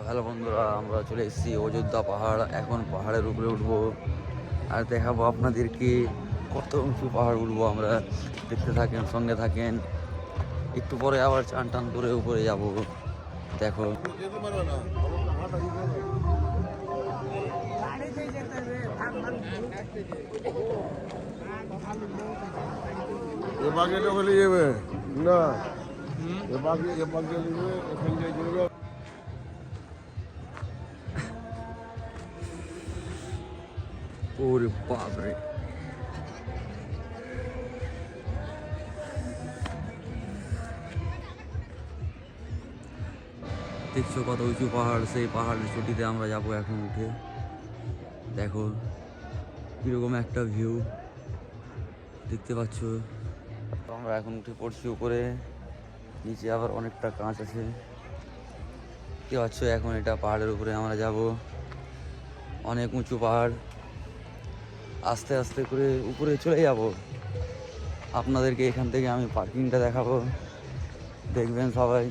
Hello বন্ধুরা, আমরা চলে এসেছি অযোধ্যা পাহাড়। এখন পাহাড়ের উপরে উঠবো আর দেখাবো আপনাদেরকে কত উঁচু পাহাড় উঠবো আমরা। দেখতে থাকেন, সঙ্গে থাকেন। একটু পরে আবার চান টান করে উপরে যাব। দেখো এ বাগে ঢোকলে যাবে না, এ বাগে যাবে এখান থেকে যাবে। ওরে বাপরে, দেখছো কত উঁচু পাহাড়। সেই পাহাড়ের চটিতে আমরা যাব এখন উঠে। দেখো কিরকম একটা ভিউ দেখতে পাচ্ছ। আমরা এখন উঠে পড়ছি উপরে। নিচে আবার অনেকটা কাঁচ আছে, দেখতে পাচ্ছ। এখন এটা পাহাড়ের উপরে আমরা যাব। অনেক উঁচু পাহাড়, আস্তে আস্তে করে উপরে চলে যাব। আপনাদেরকে এখান থেকে আমি পার্কিংটা দেখাবো, দেখবেন সবাই।